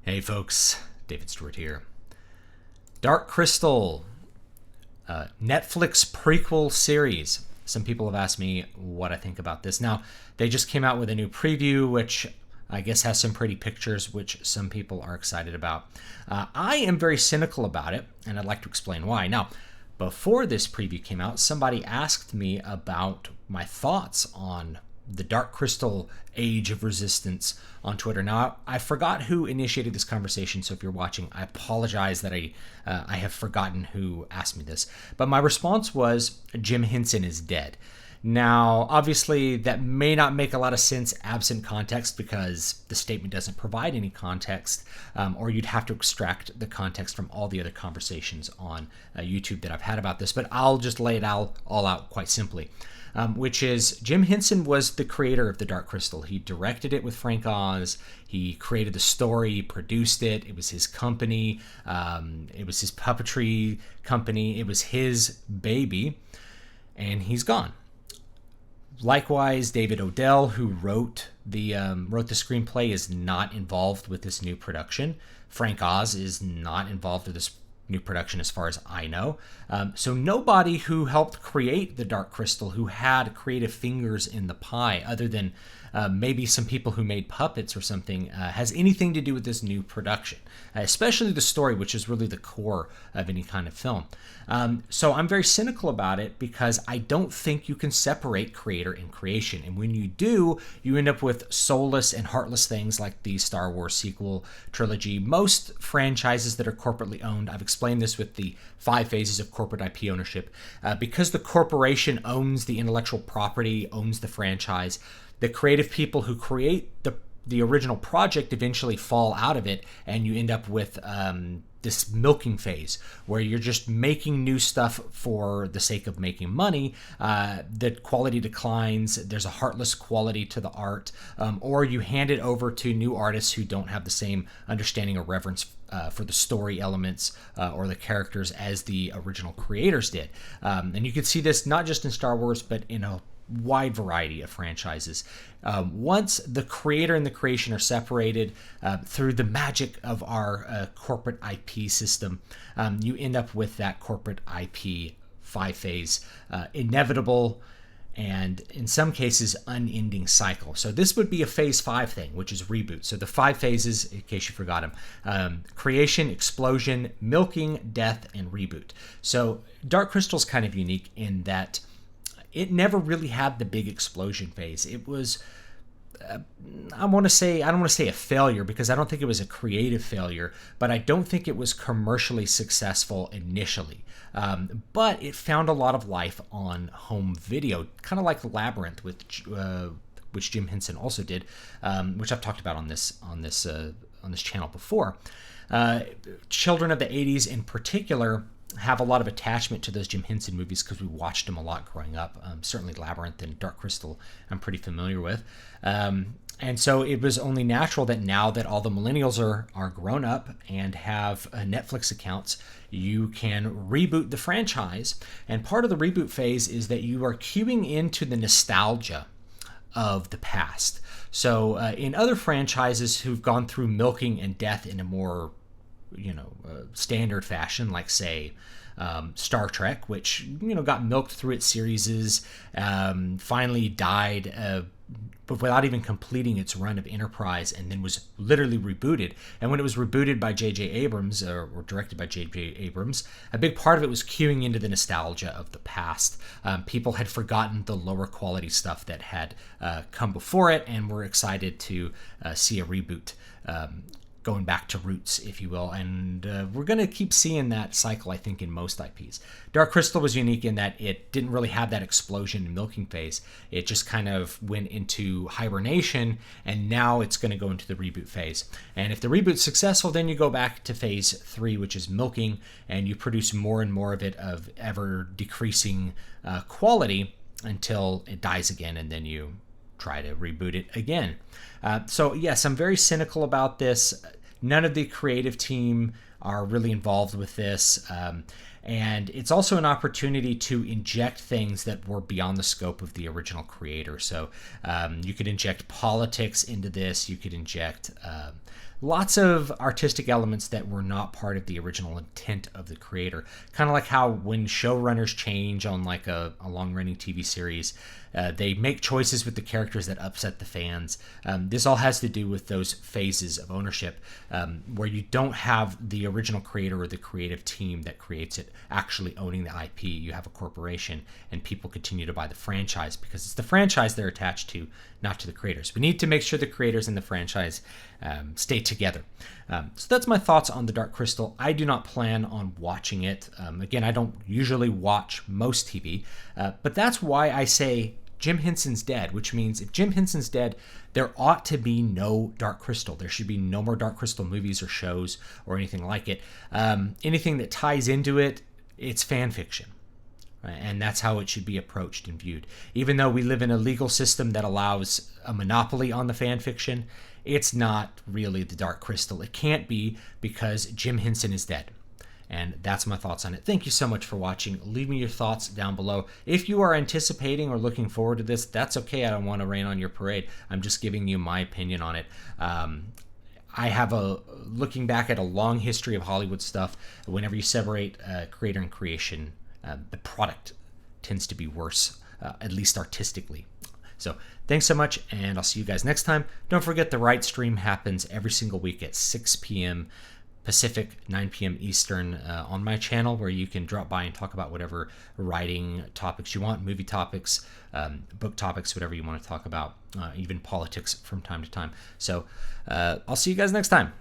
Hey folks, David Stewart here. Dark Crystal, Netflix prequel series. Some people have asked me what I think about this. Now, they just came out with a new preview, which I guess has some pretty pictures, which some people are excited about. I am very cynical about it, and I'd like to explain why. Now, before this preview came out, somebody asked me about my thoughts on the Dark Crystal Age of Resistance on Twitter. Now, I forgot who initiated this conversation, so if you're watching, I apologize that I have forgotten who asked me this. But my response was, Jim Henson is dead. Now, obviously, that may not make a lot of sense absent context because the statement doesn't provide any context, or you'd have to extract the context from all the other conversations on YouTube that I've had about this. But I'll just lay it all out quite simply. Which is Jim Henson was the creator of the Dark Crystal. He directed it with Frank Oz. He created the story, he produced it. It was his company. It was his puppetry company. It was his baby, and he's gone. Likewise, David Odell, who wrote the screenplay, is not involved with this new production. Frank Oz is not involved with this new production as far as I know. So nobody who helped create the Dark Crystal, who had creative fingers in the pie, other than maybe some people who made puppets or something, has anything to do with this new production, especially the story, which is really the core of any kind of film. So I'm very cynical about it because I don't think you can separate creator and creation. And when you do, you end up with soulless and heartless things like the Star Wars sequel trilogy. Most franchises that are corporately owned, I've explained this with the 5 phases of corporate IP ownership, because the corporation owns the intellectual property, owns the franchise, the creative people who create the original project eventually fall out of it, and you end up with this milking phase where you're just making new stuff for the sake of making money. The quality declines. There's a heartless quality to the art, or you hand it over to new artists who don't have the same understanding or reverence for the story elements or the characters as the original creators did. And you can see this not just in Star Wars, but in a wide variety of franchises. Once the creator and the creation are separated through the magic of our corporate IP system, you end up with that corporate IP 5-phase inevitable and in some cases unending cycle. So this would be a phase 5 thing, which is reboot. So the 5 phases, in case you forgot them: creation, explosion, milking, death, and reboot. So Dark Crystal's kind of unique in that it never really had the big explosion phase. It was, I don't want to say a failure because I don't think it was a creative failure, but I don't think it was commercially successful initially. But it found a lot of life on home video, kind of like Labyrinth, which Jim Henson also did, which I've talked about on this channel before. Children of the 80s in particular have a lot of attachment to those Jim Henson movies because we watched them a lot growing up. Certainly Labyrinth and Dark Crystal I'm pretty familiar with. And so it was only natural that now that all the millennials are grown up and have Netflix accounts, you can reboot the franchise. And part of the reboot phase is that you are cueing into the nostalgia of the past. So in other franchises who've gone through milking and death in a more standard fashion, like say Star Trek, which got milked through its series, finally died but without even completing its run of Enterprise, and then was literally rebooted. And when it was rebooted by J.J. Abrams, or directed by J.J. Abrams, a big part of it was cueing into the nostalgia of the past. People had forgotten the lower quality stuff that had come before it, and were excited to see a reboot. Going back to roots, if you will. And we're going to keep seeing that cycle, I think, in most IPs. Dark Crystal was unique in that it didn't really have that explosion and milking phase. It just kind of went into hibernation, and now it's going to go into the reboot phase. And if the reboot's successful, then you go back to phase 3, which is milking, and you produce more and more of it of ever decreasing quality until it dies again, and then you try to reboot it again. So yes, I'm very cynical about this. None of the creative team are really involved with this. And it's also an opportunity to inject things that were beyond the scope of the original creator. So you could inject politics into this. You could inject lots of artistic elements that were not part of the original intent of the creator. Kind of like how when showrunners change on like a long-running TV series, they make choices with the characters that upset the fans. This all has to do with those phases of ownership where you don't have the original creator or the creative team that creates it actually owning the IP. You have a corporation, and people continue to buy the franchise because it's the franchise they're attached to, not to the creators. We need to make sure the creators and the franchise stay together. So that's my thoughts on The Dark Crystal. I do not plan on watching it. Again, I don't usually watch most TV, but that's why I say Jim Henson's dead, which means if Jim Henson's dead, there ought to be no Dark Crystal. There should be no more Dark Crystal movies or shows or anything like it. Anything that ties into it, it's fan fiction. And that's how it should be approached and viewed. Even though we live in a legal system that allows a monopoly on the fan fiction, it's not really the Dark Crystal. It can't be because Jim Henson is dead. And that's my thoughts on it. Thank you so much for watching. Leave me your thoughts down below. If you are anticipating or looking forward to this, that's okay. I don't want to rain on your parade. I'm just giving you my opinion on it. I have looking back at a long history of Hollywood stuff. Whenever you separate creator and creation, the product tends to be worse, at least artistically. So thanks so much, and I'll see you guys next time. Don't forget the Right Stream happens every single week at 6 p.m. Pacific, 9 p.m. Eastern on my channel, where you can drop by and talk about whatever writing topics you want, movie topics, book topics, whatever you want to talk about, even politics from time to time. So I'll see you guys next time.